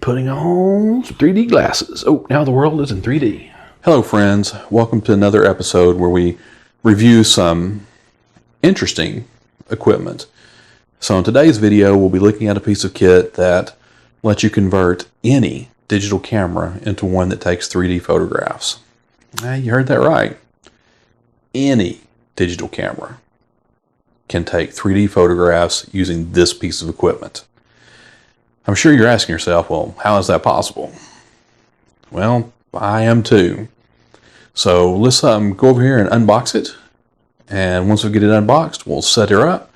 putting on some 3D glasses. Oh, now the world is in 3D. Hello friends, welcome to another episode where we review some interesting equipment. So in today's video we'll be looking at a piece of kit that lets you convert any digital camera into one that takes 3D photographs. You heard that right. Any digital camera can take 3D photographs using this piece of equipment. I'm sure you're asking yourself, well, how is that possible? Well, I am too. So let's go over here and unbox it. And once we get it unboxed, we'll set her up,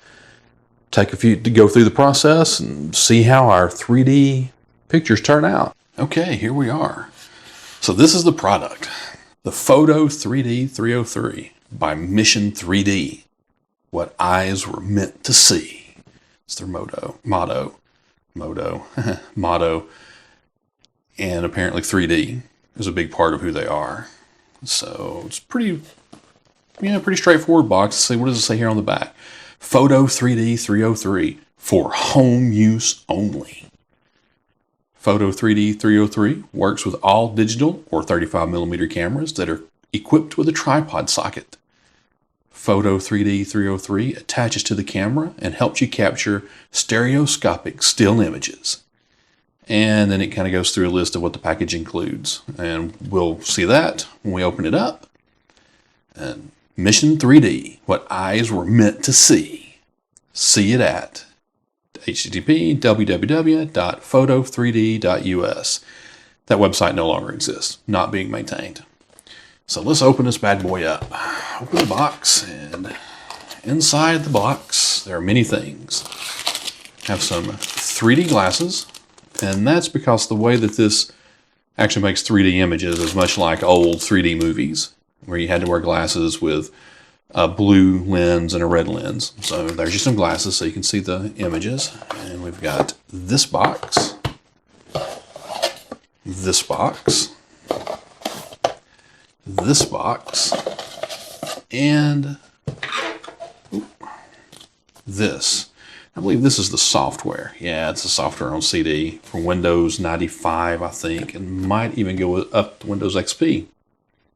take a few to go through the process and see how our 3D pictures turn out. Okay, here we are. So this is the product, the Photo 3D 303 by Mission 3D. What eyes were meant to see. It's their motto, and apparently 3D is a big part of who they are. So it's pretty straightforward box. Let's see, what does it say here on the back? Photo 3D 303 for home use only. Photo 3D 303 works with all digital or 35mm cameras that are equipped with a tripod socket. Photo 3D 303 attaches to the camera and helps you capture stereoscopic still images. And then it kind of goes through a list of what the package includes. And we'll see that when we open it up. And Mission 3D, what eyes were meant to see. See it at http://www.photo3d.us. That website no longer exists, not being maintained. So let's open this bad boy up. Open the box, and inside the box there are many things. Have some 3D glasses, and that's because the way that this actually makes 3D images is much like old 3D movies, where you had to wear glasses with a blue lens and a red lens. So there's just some glasses so you can see the images. And we've got this box, this box, this box, and this. I believe this is the software. Yeah, it's the software on CD for Windows 95, I think, and might even go up to Windows XP.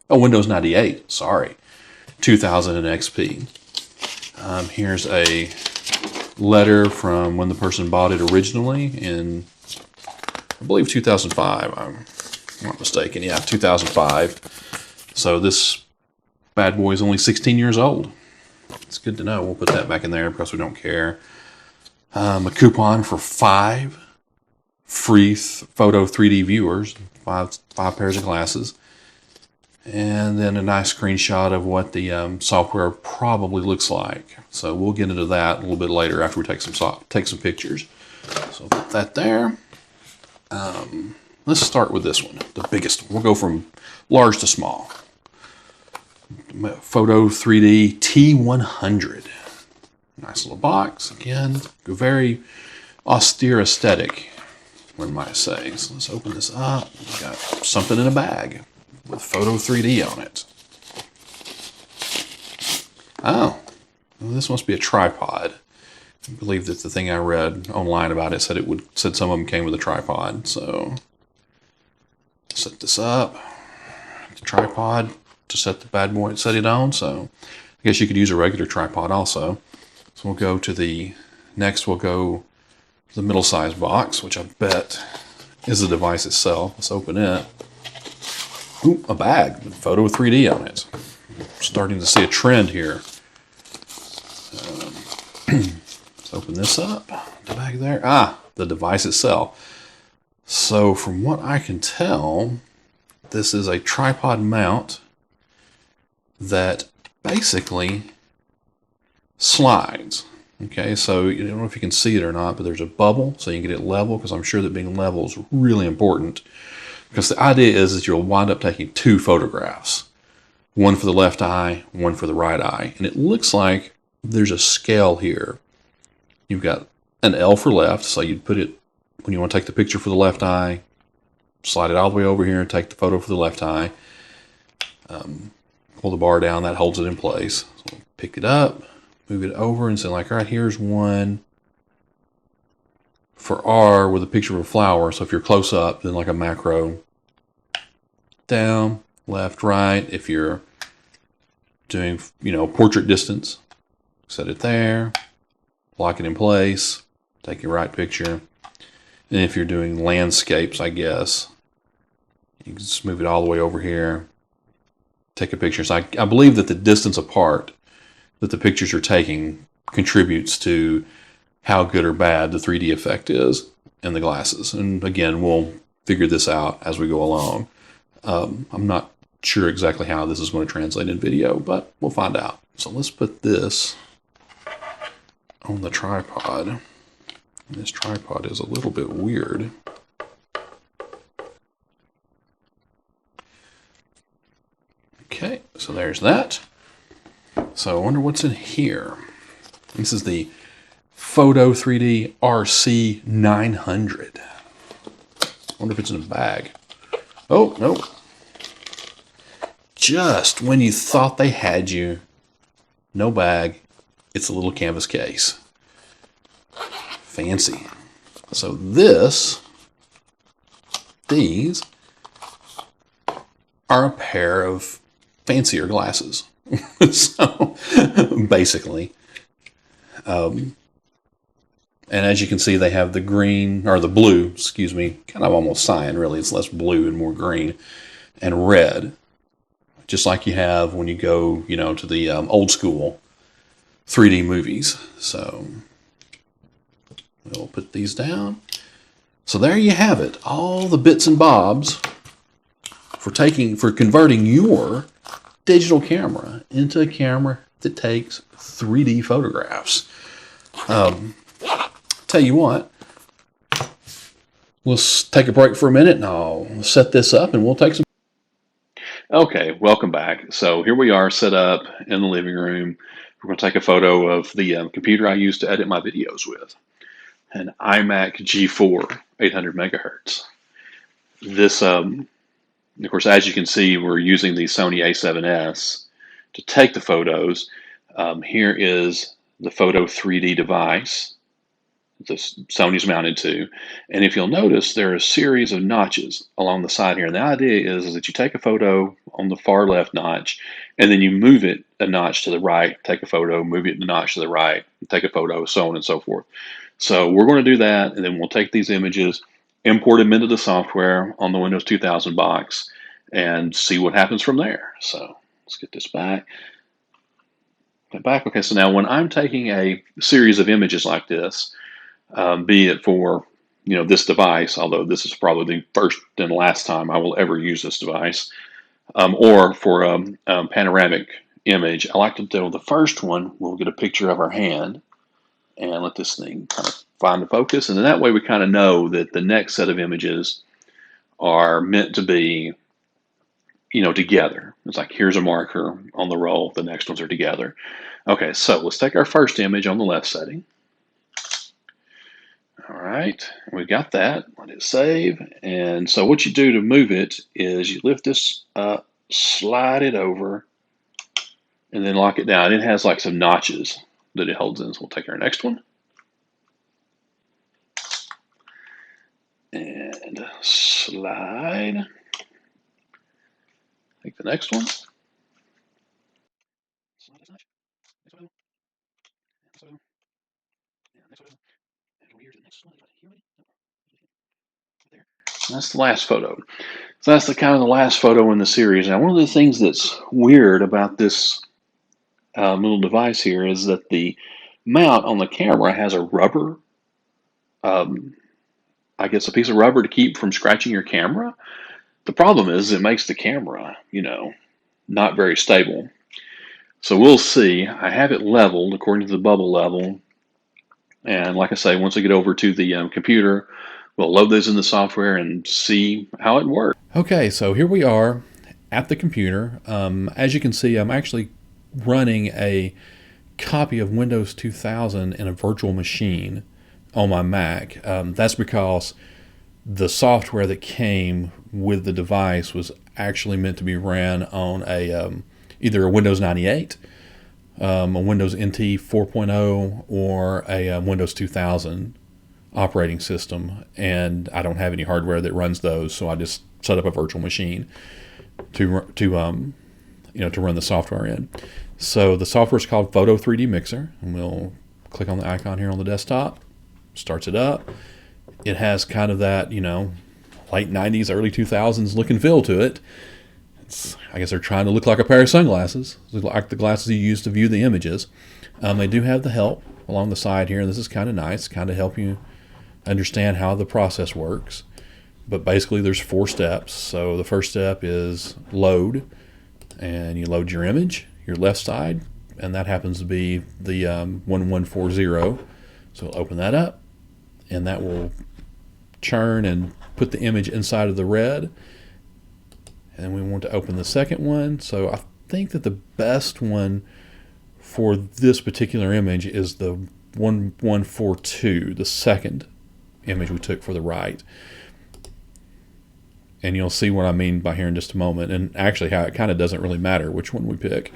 Oh, Windows 98, sorry. 2000 and XP. Here's a letter from when the person bought it originally in, I believe, 2005. I'm not mistaken. Yeah, 2005. So this bad boy is only 16 years old. It's good to know. We'll put that back in there because we don't care. A coupon for 5 free Photo 3D viewers, five pairs of glasses. And then a nice screenshot of what the software probably looks like. So we'll get into that a little bit later after we take some pictures. So put that there. Let's start with this one, the biggest one. We'll go from large to small. Photo 3D T100. Nice little box. Again, a very austere aesthetic, one might say. So let's open this up. We've got something in a bag with Photo 3D on it. Oh, well, this must be a tripod. I believe that the thing I read online about it said some of them came with a tripod. So set this up. The tripod to set the bad boy, set it on. So I guess you could use a regular tripod also. So we'll go to the next. We'll go to the middle-sized box, which I bet is the device itself. Let's open it. Ooh, a bag with Photo 3D on it. Starting to see a trend here. Let's open this up. The bag there. The device itself. So from what I can tell, this is a tripod mount that basically slides. Okay, so I don't know if you can see it or not, but there's a bubble so you can get it level, because I'm sure that being level is really important. Because the idea is that you'll wind up taking 2 photographs. One for the left eye, one for the right eye. And it looks like there's a scale here. You've got an L for left, so you'd put it, when you want to take the picture for the left eye, slide it all the way over here and take the photo for the left eye. Pull the bar down, that holds it in place. So pick it up, move it over and say, like, all right, here's one for R with a picture of a flower. So if you're close up, then like a macro, down, left, right. If you're doing, portrait distance, set it there, lock it in place, take your right picture. And if you're doing landscapes, I guess, you can just move it all the way over here, take a picture. So I believe that the distance apart that the pictures you're taking contributes to how good or bad the 3D effect is in the glasses. And again, we'll figure this out as we go along. I'm not sure exactly how this is going to translate in video, but we'll find out. So let's put this on the tripod. This tripod is a little bit weird. Okay, so there's that. So I wonder what's in here. This is the Photo 3D RC 900. I wonder if it's in a bag. Oh, no. Just when you thought they had you, no bag. It's a little canvas case. Fancy. So these are a pair of fancier glasses. So basically, and as you can see, they have the green, or the blue, excuse me, kind of almost cyan, really. It's less blue and more green, and red, just like you have when you go, to the old school 3D movies. So we'll put these down. So there you have it. All the bits and bobs for converting your digital camera into a camera that takes 3D photographs. Tell you what, we'll take a break for a minute and I'll set this up and we'll take some. Okay, welcome back. So here we are set up in the living room. We're going to take a photo of the computer I use to edit my videos with, an iMac G4 800 megahertz. This, of course, as you can see, we're using the Sony A7S to take the photos. Here is the Photo 3D device the Sony's mounted to. And if you'll notice, there are a series of notches along the side here. And the idea is that you take a photo on the far left notch, and then you move it a notch to the right, take a photo, move it a notch to the right, take a photo, so on and so forth. So we're going to do that, and then we'll take these images, import them into the software on the Windows 2000 box, and see what happens from there. So let's get this back. Okay, so now when I'm taking a series of images like this, be it for this device, although this is probably the first and last time I will ever use this device, or for a panoramic image, I like to do the first one. We'll get a picture of our hand and let this thing kind of find the focus, and then that way we kind of know that the next set of images are meant to be together. It's like, here's a marker on the roll, the next ones are together. Okay, so let's take our first image on the left setting. All right, we got that. Let it save. And so what you do to move it is you lift this up, slide it over, and then lock it down. It has like some notches that it holds in. So we'll take our next one. And slide. Take the next one. That's the last photo. So that's the kind of the last photo in the series. Now, one of the things that's weird about this little device here is that the mount on the camera has a rubber, I guess a piece of rubber to keep from scratching your camera. The problem is it makes the camera, not very stable. So we'll see. I have it leveled according to the bubble level. And like I say, once I get over to the computer, we'll load those in the software and see how it works. Okay, so here we are at the computer. As you can see, I'm actually running a copy of Windows 2000 in a virtual machine on my Mac. That's because the software that came with the device was actually meant to be ran on a either a Windows 98, a Windows NT 4.0, or a Windows 2000 operating system, and I don't have any hardware that runs those, so I just set up a virtual machine to run the software in. So the software is called Photo 3D Mixer, and we'll click on the icon here on the desktop. Starts it up. It has kind of that, late 90s, early 2000s look and feel to it. I guess they're trying to look like a pair of sunglasses, like the glasses you use to view the images. They do have the help along the side here, and this is kind of nice, kind of help you understand how the process works. But basically there's 4 steps. So the first step is load, and you load your image, your left side, and that happens to be the 1140. So we'll open that up, and that will churn and put the image inside of the red. And then we want to open the second one. So I think that the best one for this particular image is the 1142, the second image we took for the right. And you'll see what I mean by here in just a moment, and actually how it kind of doesn't really matter which one we pick.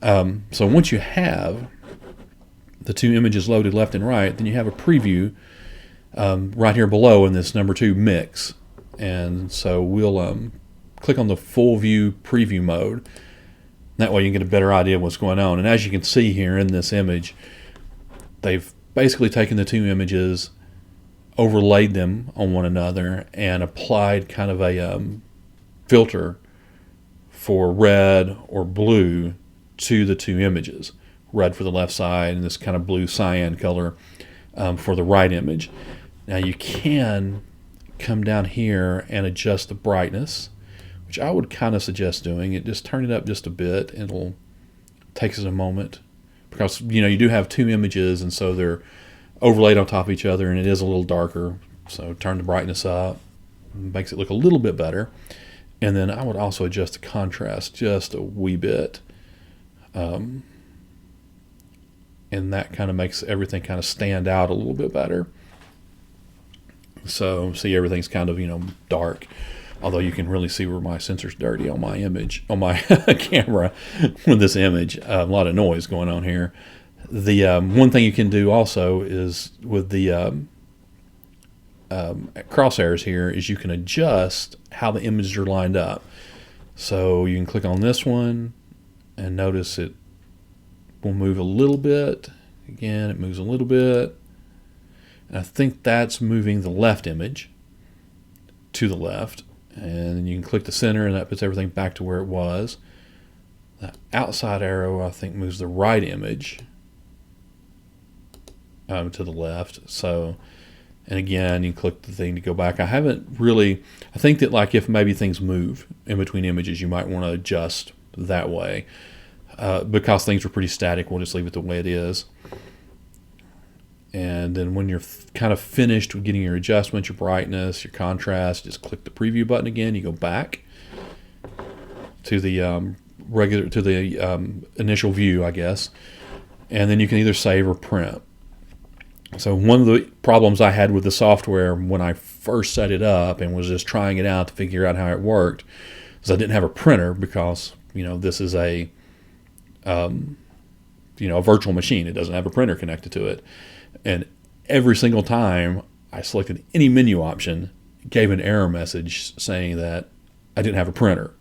So once you have the 2 images loaded left and right, then you have a preview right here below in this number 2 mix. And so we'll click on the full view preview mode. That way you can get a better idea of what's going on. And as you can see here in this image, they've basically taken the 2 images, overlaid them on one another, and applied kind of a filter for red or blue to the 2 images. Red for the left side and this kind of blue cyan color for the right image. Now you can come down here and adjust the brightness, which I would kind of suggest doing. Just turn it up just a bit. It'll take us a moment, because you do have 2 images, and so they're overlaid on top of each other, and it is a little darker. So turn the brightness up, makes it look a little bit better. And then I would also adjust the contrast just a wee bit, and that kind of makes everything kind of stand out a little bit better. So see, everything's kind of dark, although you can really see where my sensor's dirty on my image, on my camera with this image. A lot of noise going on here. The one thing you can do also is with the crosshairs here is you can adjust how the images are lined up. So you can click on this one and notice it will move a little bit. Again, it moves a little bit. And I think that's moving the left image to the left. And then you can click the center, and that puts everything back to where it was. The outside arrow, I think, moves the right image to the left. So, and again, you can click the thing to go back. I think that like if maybe things move in between images, you might want to adjust that way. Because things are pretty static, we'll just leave it the way it is. And then when you're kind of finished with getting your adjustments, your brightness, your contrast, just click the preview button again. You go back to the initial view, I guess, and then you can either save or print. So one of the problems I had with the software when I first set it up and was just trying it out to figure out how it worked is I didn't have a printer, because this is a virtual machine. It doesn't have a printer connected to it. And every single time I selected any menu option, it gave an error message saying that I didn't have a printer.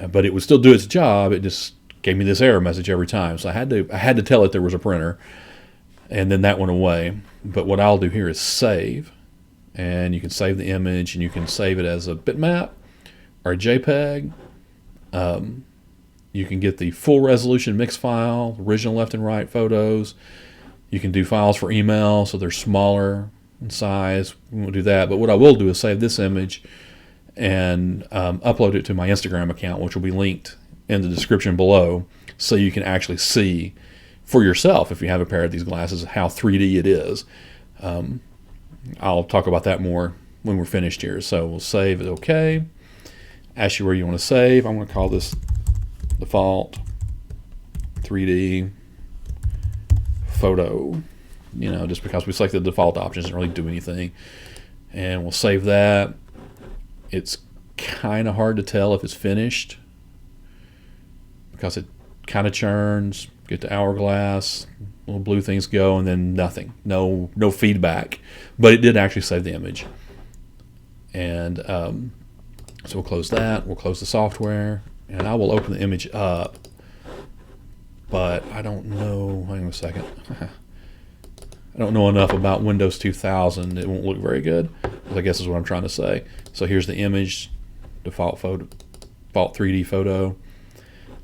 But it would still do its job. It just gave me this error message every time. So I had to tell it there was a printer, and then that went away. But what I'll do here is save, and you can save the image, and you can save it as a bitmap or a JPEG. You can get the full resolution mix file, original left and right photos. You can do files for email, so they're smaller in size. We won't do that. But what I will do is save this image and upload it to my Instagram account, which will be linked in the description below, so you can actually see for yourself, if you have a pair of these glasses, how 3D it is. I'll talk about that more when we're finished here. So we'll save it. Okay. Ask you where you want to save. I'm going to call this default 3D photo, just because we selected the default options, doesn't really do anything. And we'll save that. It's kind of hard to tell if it's finished because it kind of churns, get the hourglass, little blue things go, and then nothing, no feedback. But it did actually save the image. And so we'll close that. We'll close the software, and I will open the image up. But I don't know. Hang on a second. I don't know enough about Windows 2000. It won't look very good, I guess is what I'm trying to say. So here's the image, default 3D photo.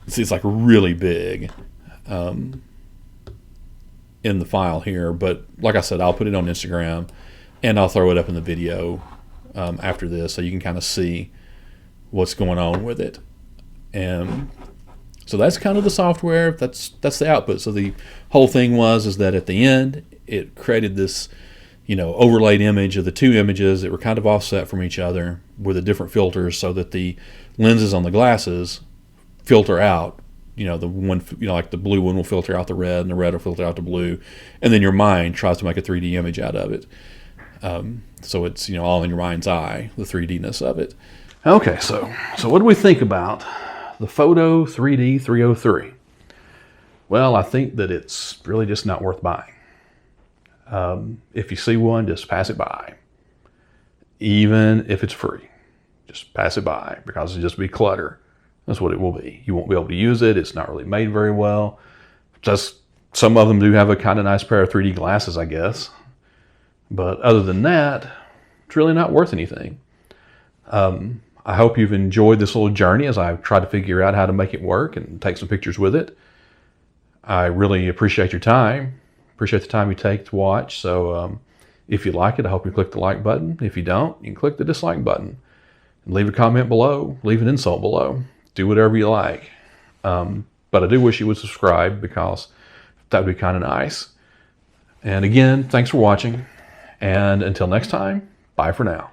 See, it's like really big in the file here. But like I said, I'll put it on Instagram, and I'll throw it up in the video after this, so you can kind of see what's going on with it. And so that's kind of the software. That's the output. So the whole thing is that at the end, it created this, overlaid image of the two images that were kind of offset from each other with the different filters, so that the lenses on the glasses filter out. The one, like the blue one will filter out the red, and the red will filter out the blue, and then your mind tries to make a 3D image out of it. So it's all in your mind's eye, the 3D-ness of it. Okay, so what do we think about the Photo 3D 303? Well, I think that it's really just not worth buying. If you see one, just pass it by. Even if it's free, just pass it by, because it'll just be clutter. That's what it will be. You won't be able to use it. It's not really made very well. Just some of them do have a kind of nice pair of 3D glasses, I guess. But other than that, it's really not worth anything. I hope you've enjoyed this little journey as I've tried to figure out how to make it work and take some pictures with it. I really appreciate your time. Appreciate the time you take to watch. So if you like it, I hope you click the like button. If you don't, you can click the dislike button. And leave a comment below. Leave an insult below. Do whatever you like. But I do wish you would subscribe, because that would be kind of nice. And again, thanks for watching. And until next time, bye for now.